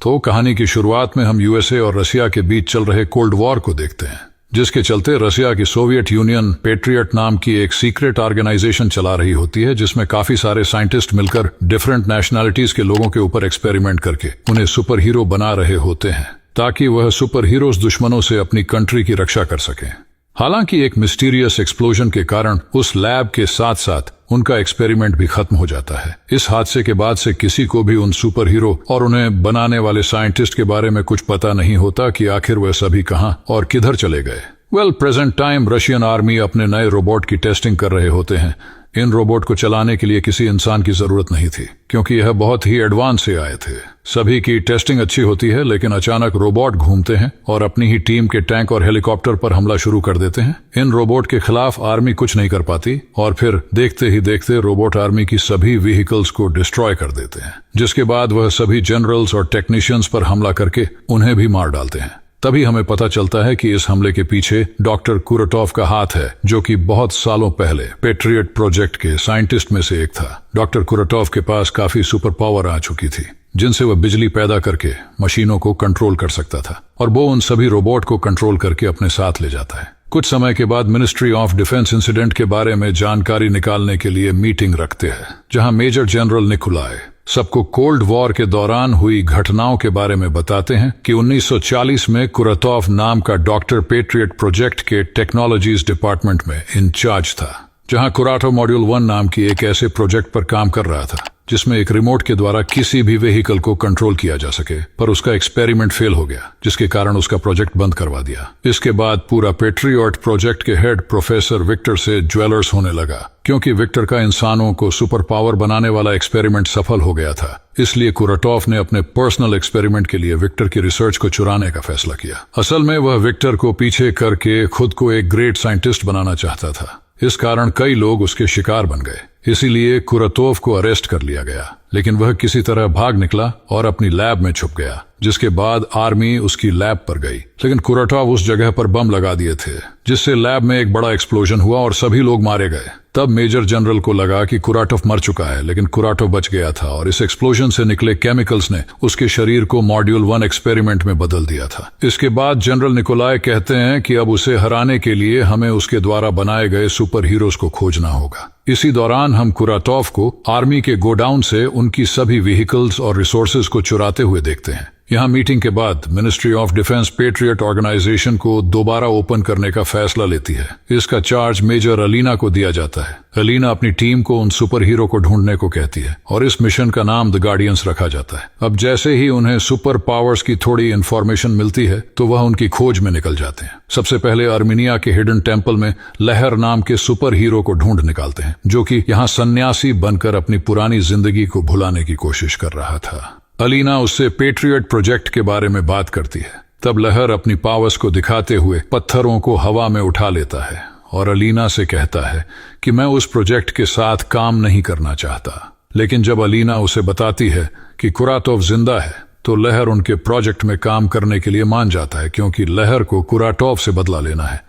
तो कहानी की शुरुआत में हम यूएसए और रशिया के बीच चल रहे कोल्ड वॉर को देखते हैं, जिसके चलते रशिया की सोवियत यूनियन पेट्रियट नाम की एक सीक्रेट ऑर्गेनाइजेशन चला रही होती है, जिसमें काफी सारे साइंटिस्ट मिलकर डिफरेंट नेशनैलिटीज के लोगों के ऊपर एक्सपेरिमेंट करके उन्हें सुपर हीरो बना रहे होते हैं, ताकि वह सुपर हीरोज दुश्मनों से अपनी कंट्री की रक्षा कर सकें। हालांकि एक मिस्टीरियस एक्सप्लोजन के कारण उस लैब के साथ साथ उनका एक्सपेरिमेंट भी खत्म हो जाता है। इस हादसे के बाद से किसी को भी उन सुपर हीरो और उन्हें बनाने वाले साइंटिस्ट के बारे में कुछ पता नहीं होता कि आखिर वह सभी कहां और किधर चले गए। प्रेजेंट टाइम रशियन आर्मी अपने नए रोबोट की टेस्टिंग कर रहे होते हैं। इन रोबोट को चलाने के लिए किसी इंसान की जरूरत नहीं थी, क्योंकि यह बहुत ही एडवांस से आए थे। सभी की टेस्टिंग अच्छी होती है, लेकिन अचानक रोबोट घूमते हैं और अपनी ही टीम के टैंक और हेलीकॉप्टर पर हमला शुरू कर देते हैं। इन रोबोट के खिलाफ आर्मी कुछ नहीं कर पाती और फिर देखते ही देखते रोबोट आर्मी की सभी व्हीकल्स को डिस्ट्रॉय कर देते हैं, जिसके बाद वह सभी जनरल्स और टेक्नीशियंस पर हमला करके उन्हें भी मार डालते हैं। तभी हमें पता चलता है कि इस हमले के पीछे डॉक्टर कुराटोव का हाथ है, जो कि बहुत सालों पहले पेट्रियट प्रोजेक्ट के साइंटिस्ट में से एक था। डॉक्टर कुराटोव के पास काफी सुपर पावर आ चुकी थी, जिनसे वह बिजली पैदा करके मशीनों को कंट्रोल कर सकता था, और वो उन सभी रोबोट को कंट्रोल करके अपने साथ ले जाता है। कुछ समय के बाद मिनिस्ट्री ऑफ डिफेंस इंसिडेंट के बारे में जानकारी निकालने के लिए मीटिंग रखते हैं, जहां मेजर जनरल निकोलाय सबको कोल्ड वॉर के दौरान हुई घटनाओं के बारे में बताते हैं कि 1940 में कुराटोव नाम का डॉक्टर पेट्रियट प्रोजेक्ट के टेक्नोलॉजीज डिपार्टमेंट में इंचार्ज था, जहां कुराटोव मॉड्यूल 1 नाम की एक ऐसे प्रोजेक्ट पर काम कर रहा था जिसमें एक रिमोट के द्वारा किसी भी व्हीकल को कंट्रोल किया जा सके, पर उसका एक्सपेरिमेंट फेल हो गया, जिसके कारण उसका प्रोजेक्ट बंद करवा दिया। इसके बाद पूरा पेट्रियट प्रोजेक्ट के हेड प्रोफेसर विक्टर से ज्वेलर्स होने लगा, क्योंकि विक्टर का इंसानों को सुपर पावर बनाने वाला एक्सपेरिमेंट सफल हो गया था। इसलिए कुराटोव ने अपने पर्सनल एक्सपेरिमेंट के लिए विक्टर की रिसर्च को चुराने का फैसला किया। असल में वह विक्टर को पीछे करके खुद को एक ग्रेट साइंटिस्ट बनाना चाहता था। इस कारण कई लोग उसके शिकार बन गए। इसीलिए कुराटोव को अरेस्ट कर लिया गया, लेकिन वह किसी तरह भाग निकला और अपनी लैब में छुप गया, जिसके बाद आर्मी उसकी लैब पर गई। लेकिन कुराटोव उस जगह पर बम लगा दिए थे, जिससे लैब में एक बड़ा एक्सप्लोजन हुआ और सभी लोग मारे गए। तब मेजर जनरल को लगा कि कुराटोव मर चुका है, लेकिन कुराटोव बच गया था और इस एक्सप्लोजन से निकले केमिकल्स ने उसके शरीर को मॉड्यूल 1 एक्सपेरिमेंट में बदल दिया था। इसके बाद जनरल निकोलाय कहते हैं कि अब उसे हराने के लिए हमें उसके द्वारा बनाए गए सुपर हीरोज को खोजना होगा। इसी दौरान हम कुराटोव को आर्मी के गोडाउन से उनकी सभी व्हीकल्स और रिसोर्सेज को चुराते हुए देखते हैं। यहाँ मीटिंग के बाद ministry of defence patriot organisation को दोबारा ओपन करने का फैसला लेती है। इसका चार्ज मेजर अलीना को दिया जाता है। अलीना अपनी टीम को उन सुपर हीरो को ढूंढने को कहती है और इस मिशन का नाम द गार्डियंस रखा जाता है। अब जैसे ही उन्हें सुपर पावर्स की थोड़ी इन्फॉर्मेशन मिलती है, तो वह उनकी खोज में निकल जाते हैं। सबसे पहले अर्मीनिया के हिडन टेम्पल में लहर नाम के सुपर हीरो को ढूंढ निकालते हैं, जो कि यहाँ सन्यासी बनकर अपनी पुरानी जिंदगी को भुलाने की कोशिश कर रहा था। अलीना उससे पेट्रियट प्रोजेक्ट के बारे में बात करती है। तब लहर अपनी पावर्स को दिखाते हुए पत्थरों को हवा में उठा लेता है और अलीना से कहता है कि मैं उस प्रोजेक्ट के साथ काम नहीं करना चाहता। लेकिन जब अलीना उसे बताती है कि कुराटोव जिंदा है, तो लहर उनके प्रोजेक्ट में काम करने के लिए मान जाता है, क्योंकि लहर को कुराटोव से बदला लेना है।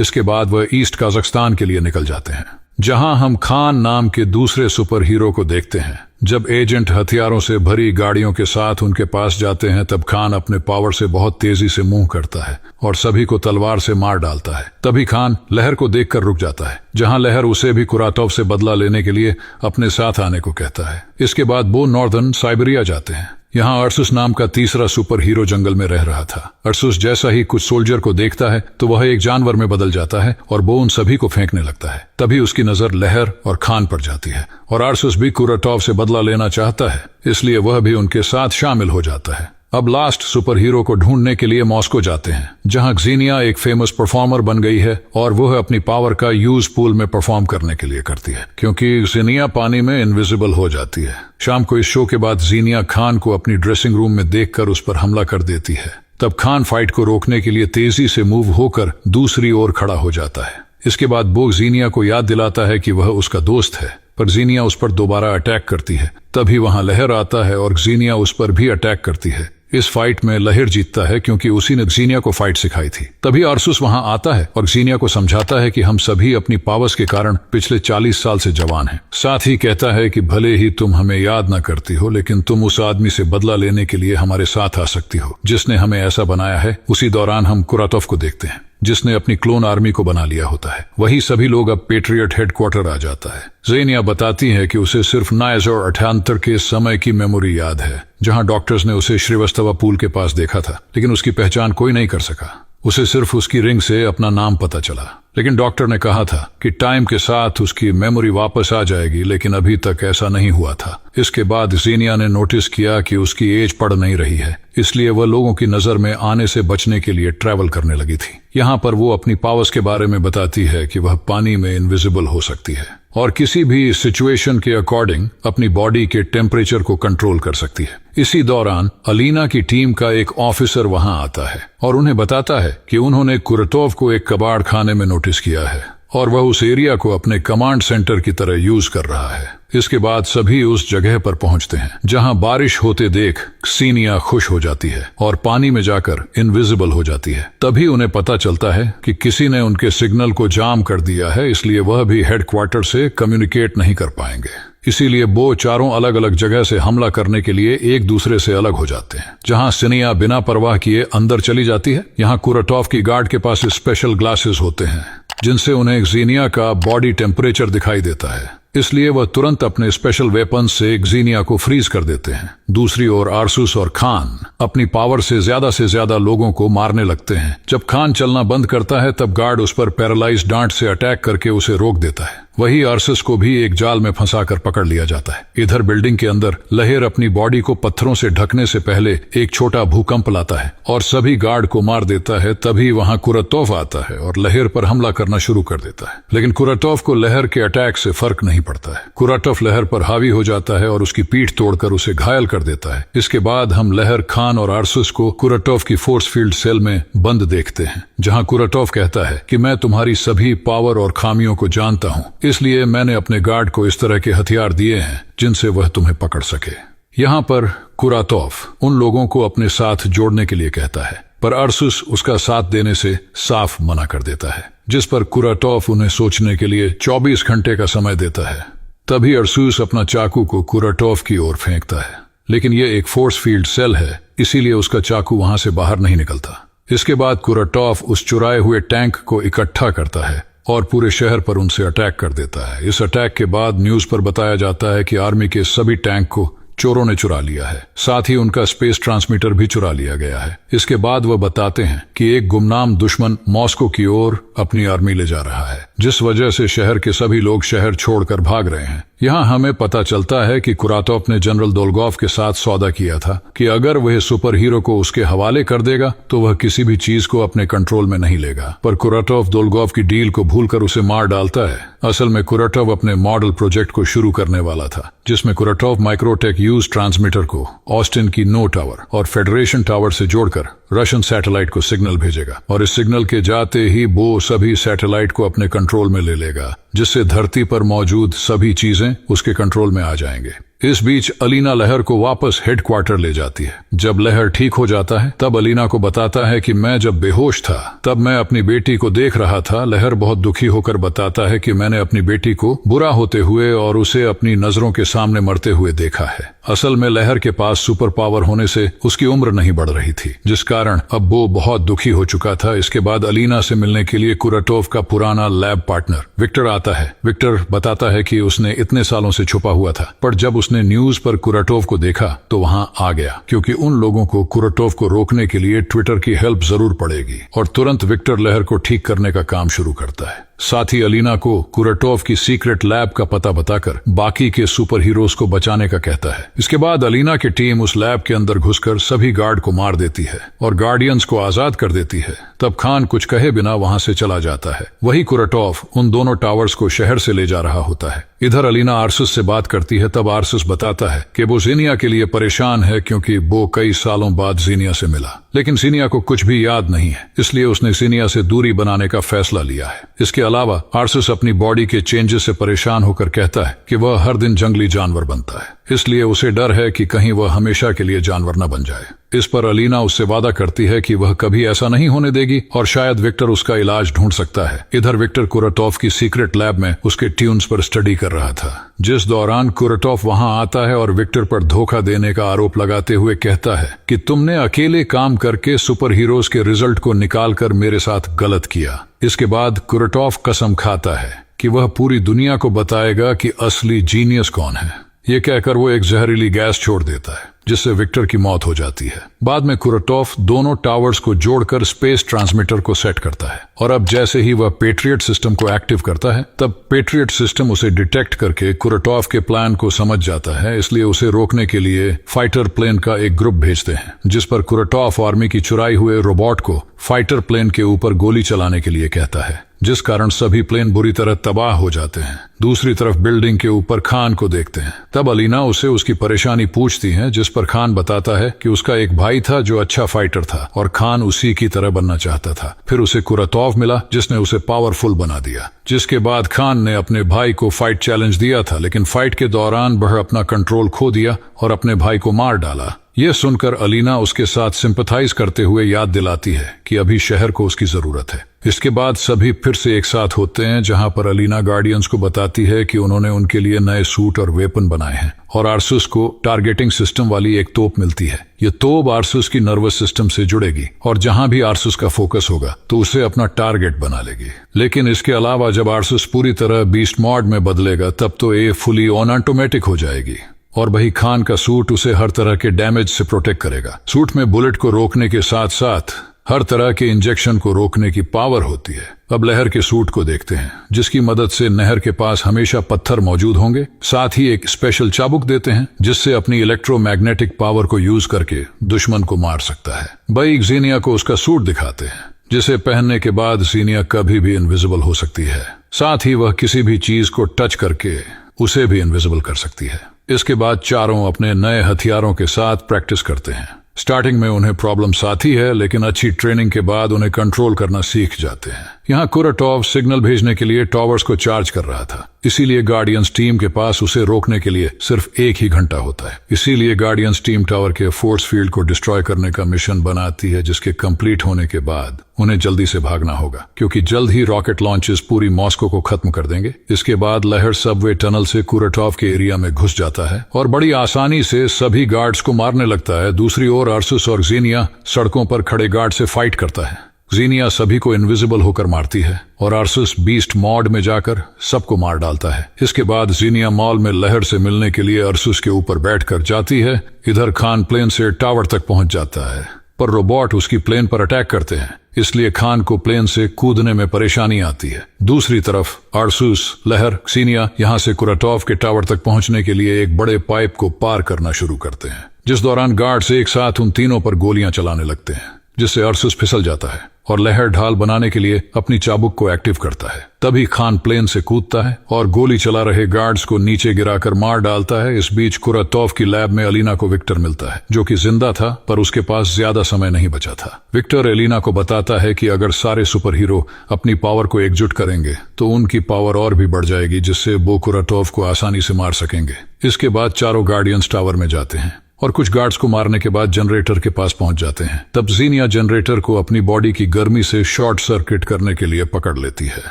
इसके बाद वह ईस्ट कजाकिस्तान के लिए निकल जाते हैं, जहां हम खान नाम के दूसरे सुपर हीरो को देखते हैं। जब एजेंट हथियारों से भरी गाड़ियों के साथ उनके पास जाते हैं, तब खान अपने पावर से बहुत तेजी से मूव करता है और सभी को तलवार से मार डालता है। तभी खान लहर को देखकर रुक जाता है, जहां लहर उसे भी कुराटोव से बदला लेने के लिए अपने साथ आने को कहता है। इसके बाद वो नॉर्दर्न साइबेरिया जाते हैं। यहाँ अर्सुस नाम का तीसरा सुपर हीरो जंगल में रह रहा था। अर्सुस जैसा ही कुछ सोल्जर को देखता है, तो वह एक जानवर में बदल जाता है और वो उन सभी को फेंकने लगता है। तभी उसकी नजर लहर और खान पर जाती है और अर्सुस भी कुराटोव से बदला लेना चाहता है, इसलिए वह भी उनके साथ शामिल हो जाता है। अब लास्ट सुपर हीरो को ढूंढने के लिए मॉस्को जाते हैं, जहां क्सीनिया एक फेमस परफॉर्मर बन गई है और वह अपनी पावर का यूज पूल में परफॉर्म करने के लिए करती है, क्योंकि क्सीनिया पानी में इनविजिबल हो जाती है। शाम को इस शो के बाद क्सीनिया खान को अपनी ड्रेसिंग रूम में देखकर उस पर हमला कर देती है। तब खान फाइट को रोकने के लिए तेजी से मूव होकर दूसरी ओर खड़ा हो जाता है। इसके बाद वो क्सीनिया को याद दिलाता है कि वह उसका दोस्त है, पर क्सीनिया उस पर दोबारा अटैक करती है। तभी वहां लहर आता है और क्सीनिया उस पर भी अटैक करती है। इस फाइट में लहर जीतता है क्योंकि उसी ने जीनिया को फाइट सिखाई थी। तभी आर्सूस वहां आता है और जीनिया को समझाता है कि हम सभी अपनी पावर्स के कारण पिछले 40 साल से जवान हैं। साथ ही कहता है कि भले ही तुम हमें याद न करती हो, लेकिन तुम उस आदमी से बदला लेने के लिए हमारे साथ आ सकती हो जिसने हमें ऐसा बनाया है। उसी दौरान हम कुरातोव को देखते हैं जिसने अपनी क्लोन आर्मी को बना लिया होता है। वही सभी लोग अब पेट्रियट हेडक्वार्टर आ जाता है। ज़ेनिया बताती है कि उसे सिर्फ 1978 के समय की मेमोरी याद है जहां डॉक्टर्स ने उसे श्रीवास्तवा पूल के पास देखा था, लेकिन उसकी पहचान कोई नहीं कर सका। उसे सिर्फ उसकी रिंग से अपना नाम पता चला, लेकिन डॉक्टर ने कहा था कि टाइम के साथ उसकी मेमोरी वापस आ जाएगी, लेकिन अभी तक ऐसा नहीं हुआ था। इसके बाद ज़ेनिया ने नोटिस किया कि उसकी एज पड़ नहीं रही है, इसलिए वह लोगों की नजर में आने से बचने के लिए ट्रैवल करने लगी थी। यहाँ पर वो अपनी पावर्स के बारे में बताती है कि वह पानी में इनविजिबल हो सकती है और किसी भी सिचुएशन के अकॉर्डिंग अपनी बॉडी के टेम्परेचर को कंट्रोल कर सकती है। इसी दौरान अलीना की टीम का एक ऑफिसर वहां आता है और उन्हें बताता है कि उन्होंने कुरातोव को एक कबाड़ खाने में नोटिस किया है और वह उस एरिया को अपने कमांड सेंटर की तरह यूज कर रहा है। इसके बाद सभी उस जगह पर पहुंचते हैं जहां बारिश होते देख ज़ेनिया खुश हो जाती है और पानी में जाकर इनविजिबल हो जाती है। तभी उन्हें पता चलता है कि किसी ने उनके सिग्नल को जाम कर दिया है, इसलिए वह भी हेडक्वार्टर से कम्युनिकेट नहीं कर पाएंगे। इसीलिए वो चारों अलग अलग जगह से हमला करने के लिए एक दूसरे से अलग हो जाते हैं। जहां ज़ेनिया बिना परवाह किए अंदर चली जाती है, यहाँ कुरातोव की गार्ड के पास स्पेशल ग्लासेस होते हैं जिनसे उन्हें ज़ेनिया का बॉडी टेम्परेचर दिखाई देता है, इसलिए वह तुरंत अपने स्पेशल वेपन से ज़ेनिया को फ्रीज कर देते हैं। दूसरी ओर आर्सूस और खान अपनी पावर से ज्यादा लोगों को मारने लगते हैं। जब खान चलना बंद करता है तब गार्ड उस पर पैरालाइज डांट से अटैक करके उसे रोक देता है। वही आर्सूस को भी एक जाल में फंसाकर पकड़ लिया जाता है। इधर बिल्डिंग के अंदर लहर अपनी बॉडी को पत्थरों से ढकने से पहले एक छोटा भूकंप लाता है और सभी गार्ड को मार देता है। तभी वहां कुरातोव आता है और लहर पर हमला करना शुरू कर देता है, लेकिन कुरातोव को लहर के अटैक से फर्क नहीं पड़ता है। कुरातोव लहर पर हावी हो जाता है और उसकी पीठ तोड़कर उसे घायल कर देता है। इसके बाद हम लहर, खान और आर्सूस को कुरातोव की फोर्स फील्ड सेल में बंद देखते हैं, जहां कुरातोव कहता है कि मैं तुम्हारी सभी पावर और खामियों को जानता हूं, इसलिए मैंने अपने गार्ड को इस तरह के हथियार दिए हैं जिनसे वह तुम्हें पकड़ सके। यहाँ पर कुरातोव उन लोगों को अपने साथ जोड़ने के लिए कहता है, पर आर्सूस उसका साथ देने से साफ मना कर देता है, जिस पर कुरातोव उन्हें सोचने के लिए 24 घंटे का समय देता है। तभी आर्सूस अपना चाकू को कुरातोव की ओर फेंकता है, लेकिन यह एक फोर्स फील्ड सेल है, इसीलिए उसका चाकू वहां से बाहर नहीं निकलता। इसके बाद कुरातोव उस चुराए हुए टैंक को इकट्ठा करता है और पूरे शहर पर उनसे अटैक कर देता है। इस अटैक के बाद न्यूज पर बताया जाता है कि आर्मी के सभी टैंक को चोरों ने चुरा लिया है, साथ ही उनका स्पेस ट्रांसमीटर भी चुरा लिया गया है। इसके बाद वह बताते हैं कि एक गुमनाम दुश्मन मॉस्को की ओर अपनी आर्मी ले जा रहा है, जिस वजह से शहर के सभी लोग शहर छोड़कर भाग रहे हैं। यहाँ हमें पता चलता है कि कुरातोव ने जनरल दोलगोव के साथ सौदा किया था कि अगर वह सुपर हीरो को उसके हवाले कर देगा तो वह किसी भी चीज को अपने कंट्रोल में नहीं लेगा, पर कुरातोव दोलगोव की डील को भूलकर उसे मार डालता है। असल में कुरातोव अपने मॉडल प्रोजेक्ट को शुरू करने वाला था, जिसमें कुरातोव माइक्रोटेक यूज ट्रांसमीटर को ऑस्टिन की नो टावर और फेडरेशन टावर से जोड़कर रशियन सैटेलाइट को सिग्नल भेजेगा और इस सिग्नल के जाते ही वो सभी सैटेलाइट को अपने कंट्रोल में ले लेगा, जिससे धरती पर मौजूद सभी चीजें उसके कंट्रोल में आ जाएंगे। इस बीच अलीना लहर को वापस हेडक्वार्टर ले जाती है। जब लहर ठीक हो जाता है तब अलीना को बताता है कि मैं जब बेहोश था तब मैं अपनी बेटी को देख रहा था। लहर बहुत दुखी होकर बताता है कि मैंने अपनी बेटी को बुरा होते हुए और उसे अपनी नजरों के सामने मरते हुए देखा है। असल में लहर के पास सुपर पावर होने से उसकी उम्र नहीं बढ़ रही थी, जिस कारण अब वो बहुत दुखी हो चुका था। इसके बाद अलीना से मिलने के लिए कुरातोव का पुराना लैब पार्टनर विक्टर आता है। विक्टर बताता है कि उसने इतने सालों से छुपा हुआ था, पर जब उसने न्यूज पर कुरातोव को देखा तो वहां आ गया, क्योंकि उन लोगों को कुरातोव को रोकने के लिए ट्विटर की हेल्प जरूर पड़ेगी, और तुरंत विक्टर लहर को ठीक करने का काम शुरू करता है। साथ ही अलीना को कुरातोव की सीक्रेट लैब का पता बताकर बाकी के सुपर हीरोज को बचाने का कहता है। इसके बाद अलीना की टीम उस लैब के अंदर घुसकर सभी गार्ड को मार देती है और गार्डियंस को आजाद कर देती है। तब खान कुछ कहे बिना वहां से चला जाता है। वही कुरातोव उन दोनों टावर्स को शहर से ले जा रहा होता है। इधर अलीना आर्सूस से बात करती है। तब आर्सूस बताता है कि वो ज़ेनिया के लिए परेशान है, क्योंकि वो कई सालों बाद ज़ेनिया से मिला, लेकिन ज़ेनिया को कुछ भी याद नहीं है, इसलिए उसने ज़ेनिया से दूरी बनाने का फैसला लिया है। इसके अलावा आर्सूस अपनी बॉडी के चेंजेस से परेशान होकर कहता है कि वह हर दिन जंगली जानवर बनता है, इसलिए उसे डर है कि कहीं वह हमेशा के लिए जानवर न बन जाए। इस पर अलीना उससे वादा करती है कि वह कभी ऐसा नहीं होने देगी और शायद विक्टर उसका इलाज ढूंढ सकता है। इधर विक्टर कुराटोव की सीक्रेट लैब में उसके ट्यून्स पर स्टडी कर रहा था, जिस दौरान कुराटोव वहां आता है और विक्टर पर धोखा देने का आरोप लगाते हुए कहता है कि तुमने अकेले काम करके सुपर हीरोज के रिजल्ट को निकालकर मेरे साथ गलत किया। इसके बाद कुराटोव कसम खाता है कि वह पूरी दुनिया को बताएगा कि असली जीनियस कौन है। ये कहकर वो एक जहरीली गैस छोड़ देता है, जिससे विक्टर की मौत हो जाती है। बाद में कुराटोव दोनों टावर्स को जोड़कर स्पेस ट्रांसमीटर को सेट करता है और अब जैसे ही वह पेट्रियट सिस्टम को एक्टिव करता है, तब पेट्रियट सिस्टम उसे डिटेक्ट करके कुराटोव के प्लान को समझ जाता है। इसलिए उसे रोकने के लिए फाइटर प्लेन का एक ग्रुप भेजते हैं, जिस पर कुराटोव आर्मी की चुराई हुए रोबोट को फाइटर प्लेन के ऊपर गोली चलाने के लिए कहता है, जिस कारण सभी प्लेन बुरी तरह तबाह हो जाते हैं। दूसरी तरफ बिल्डिंग के ऊपर खान को देखते हैं। तब अलीना उसे उसकी परेशानी पूछती है, जिस पर खान बताता है कि उसका एक भाई था जो अच्छा फाइटर था और खान उसी की तरह बनना चाहता था। फिर उसे कुराटोव मिला, जिसने उसे पावरफुल बना दिया। जिसके बाद खान ने अपने भाई को फाइट चैलेंज दिया था, लेकिन फाइट के दौरान वह अपना कंट्रोल खो दिया और अपने भाई को मार डाला। यह सुनकर अलीना उसके साथ सिंपैथाइज करते हुए याद दिलाती है कि अभी शहर को उसकी जरूरत है। इसके बाद सभी फिर से एक साथ होते हैं, जहां पर अलीना गार्डियंस को बताती है कि उन्होंने उनके लिए नए सूट और वेपन बनाए हैं और आर्सुस को टारगेटिंग सिस्टम वाली एक तोप मिलती है। ये तोप आर्सुस की नर्वस सिस्टम से जुड़ेगी और जहां भी आर्सुस का फोकस होगा तो उसे अपना टारगेट बना लेगी। लेकिन इसके अलावा जब आर्सुस पूरी तरह बीस्ट मोड में बदलेगा, तब तो ये फुली ऑन ऑटोमेटिक हो जाएगी और वही खान का सूट उसे हर तरह के डैमेज से प्रोटेक्ट करेगा। सूट में बुलेट को रोकने के साथ साथ हर तरह के इंजेक्शन को रोकने की पावर होती है। अब लहर के सूट को देखते हैं, जिसकी मदद से नहर के पास हमेशा पत्थर मौजूद होंगे। साथ ही एक स्पेशल चाबुक देते हैं, जिससे अपनी इलेक्ट्रोमैग्नेटिक पावर को यूज करके दुश्मन को मार सकता है। भाई जीनिया को उसका सूट दिखाते हैं, जिसे पहनने के बाद जीनिया कभी भी इनविजिबल हो सकती है। साथ ही वह किसी भी चीज को टच करके उसे भी इनविजिबल कर सकती है। इसके बाद चारों अपने नए हथियारों के साथ प्रैक्टिस करते हैं। स्टार्टिंग में उन्हें प्रॉब्लम्स आती है, लेकिन अच्छी ट्रेनिंग के बाद उन्हें कंट्रोल करना सीख जाते हैं। यहाँ कुराटोव सिग्नल भेजने के लिए टावर्स को चार्ज कर रहा था, इसीलिए गार्डियंस टीम के पास उसे रोकने के लिए सिर्फ 1 ही घंटा होता है। इसीलिए गार्डियंस टीम टावर के फोर्स फील्ड को डिस्ट्रॉय करने का मिशन बनाती है, जिसके कंप्लीट होने के बाद उन्हें जल्दी से भागना होगा, क्योंकि जल्द ही रॉकेट लॉन्चेस पूरी मॉस्को को खत्म कर देंगे। इसके बाद लहर सबवे टनल से कुराटोव के एरिया में घुस जाता है और बड़ी आसानी से सभी गार्ड्स को मारने लगता है। दूसरी ओर आर्सुस और जीनिया सड़कों पर खड़े गार्ड से फाइट करता है। जीनिया सभी को इनविजिबल होकर मारती है और आर्सुस बीस्ट मॉड में जाकर सबको मार डालता है। इसके बाद जीनिया मॉल में लहर से मिलने के लिए आर्सुस के ऊपर बैठकर जाती है। इधर खान प्लेन से टावर तक पहुंच जाता है, पर रोबोट उसकी प्लेन पर अटैक करते हैं, इसलिए खान को प्लेन से कूदने में परेशानी आती है। दूसरी तरफ आर्सुस, लहर, जीनिया यहां से कुराटोव के टावर तक पहुंचने के लिए एक बड़े पाइप को पार करना शुरू करते हैं, जिस दौरान गार्ड्स एक साथ उन तीनों पर गोलियां चलाने लगते हैं, जिससे आर्सुस फिसल जाता है और लहर ढाल बनाने के लिए अपनी चाबुक को एक्टिव करता है। तभी खान प्लेन से कूदता है और गोली चला रहे गार्ड्स को नीचे गिराकर मार डालता है। इस बीच कुराटोव की लैब में अलीना को विक्टर मिलता है, जो कि जिंदा था, पर उसके पास ज्यादा समय नहीं बचा था। विक्टर एलिना को बताता है कि अगर सारे सुपर हीरो अपनी पावर को एकजुट करेंगे तो उनकी पावर और भी बढ़ जाएगी, जिससे वो कुराटोव को आसानी से मार सकेंगे। इसके बाद चारों गार्डियंस टावर में जाते हैं और कुछ गार्ड्स को मारने के बाद जनरेटर के पास पहुंच जाते हैं। तब जीनिया जनरेटर को अपनी बॉडी की गर्मी से शॉर्ट सर्किट करने के लिए पकड़ लेती है,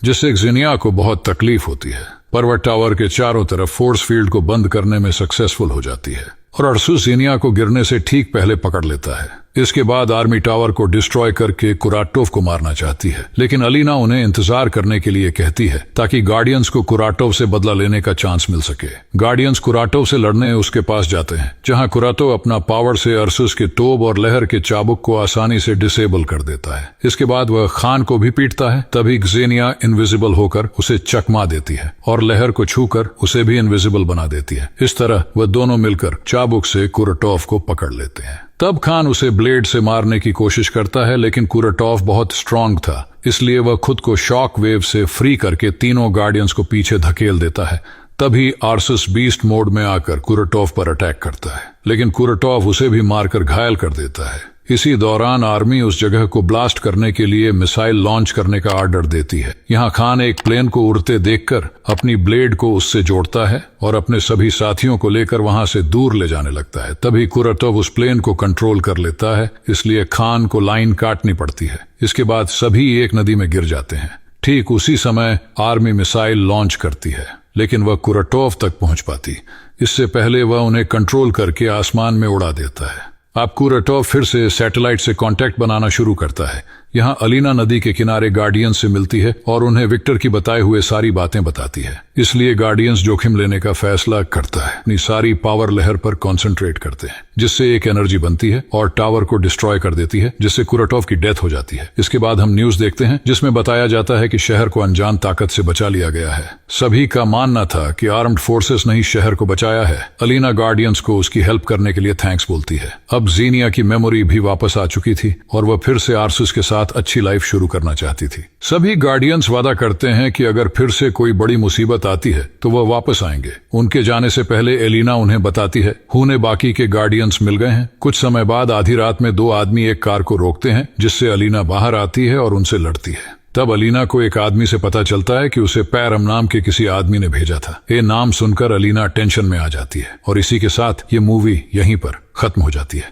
जिससे जीनिया को बहुत तकलीफ होती है, पर वह टावर के चारों तरफ फोर्स फील्ड को बंद करने में सक्सेसफुल हो जाती है और आर्सुस जीनिया को गिरने से ठीक पहले पकड़ लेता है। इसके बाद आर्मी टावर को डिस्ट्रॉय करके कुराटोव को मारना चाहती है, लेकिन अलीना उन्हें इंतजार करने के लिए कहती है ताकि गार्डियंस को कुराटोव से बदला लेने का चांस मिल सके। गार्डियंस कुराटोव से लड़ने उसके पास जाते हैं, जहां कुराटोव अपना पावर से आर्सुस के तोप और लहर के चाबुक को आसानी से डिसेबल कर देता है। इसके बाद वह खान को भी पीटता है। तभी जीनिया इनविजिबल होकर उसे चकमा देती है और लहर को छूकर उसे भी इनविजिबल बना देती है। इस तरह वह दोनों मिलकर चाबुक से कुराटोव को पकड़ लेते हैं। तब खान उसे ब्लेड से मारने की कोशिश करता है, लेकिन कुराटोव बहुत स्ट्रांग था, इसलिए वह खुद को शॉक वेव से फ्री करके तीनों गार्डियंस को पीछे धकेल देता है। तभी आर्सुस बीस्ट मोड में आकर कुराटोव पर अटैक करता है, लेकिन कुराटोव उसे भी मारकर घायल कर देता है। इसी दौरान आर्मी उस जगह को ब्लास्ट करने के लिए मिसाइल लॉन्च करने का ऑर्डर देती है। यहाँ खान एक प्लेन को उड़ते देखकर अपनी ब्लेड को उससे जोड़ता है और अपने सभी साथियों को लेकर वहां से दूर ले जाने लगता है। तभी कुरतोव उस प्लेन को कंट्रोल कर लेता है, इसलिए खान को लाइन काटनी पड़ती है। इसके बाद सभी एक नदी में गिर जाते हैं। ठीक उसी समय आर्मी मिसाइल लॉन्च करती है, लेकिन वह कुरतोव तक पहुंच पाती। इससे पहले वह उन्हें कंट्रोल करके आसमान में उड़ा देता है। अब कुरतोव फिर से सैटेलाइट से कांटेक्ट बनाना शुरू करता है। यहाँ अलीना नदी के किनारे गार्डियंस से मिलती है और उन्हें विक्टर की बताए हुए सारी बातें बताती है। इसलिए गार्डियंस जोखिम लेने का फैसला करता है। अपनी सारी पावर लहर पर कंसंट्रेट करते हैं, जिससे एक एनर्जी बनती है और टावर को डिस्ट्रॉय कर देती है, जिससे कुरतोव की डेथ हो जाती है। इसके बाद हम न्यूज देखते हैं जिसमें बताया जाता है कि शहर को अनजान ताकत से बचा लिया गया है। सभी का मानना था कि आर्म्ड फोर्सेस ने ही शहर को बचाया है। अलीना गार्डियंस को उसकी हेल्प करने के लिए थैंक्स बोलती है। अब जीनिया की मेमोरी भी वापस आ चुकी थी और वह फिर से आर्सुस के साथ अच्छी लाइफ शुरू करना चाहती थी। सभी गार्डियंस वादा करते हैं कि अगर फिर से कोई बड़ी मुसीबत आती है तो वह वापस आएंगे। उनके जाने से पहले एलिना उन्हें बताती है उन्हें बाकी के गार्डियंस मिल गए हैं। कुछ समय बाद आधी रात में दो आदमी एक कार को रोकते हैं, जिससे अलीना बाहर आती है और उनसे लड़ती है। तब अलीना को एक आदमी से पता चलता है कि उसे पैरम नाम के किसी आदमी ने भेजा था। ये नाम सुनकर अलीना टेंशन में आ जाती है और इसी के साथ ये मूवी यहीं पर खत्म हो जाती है।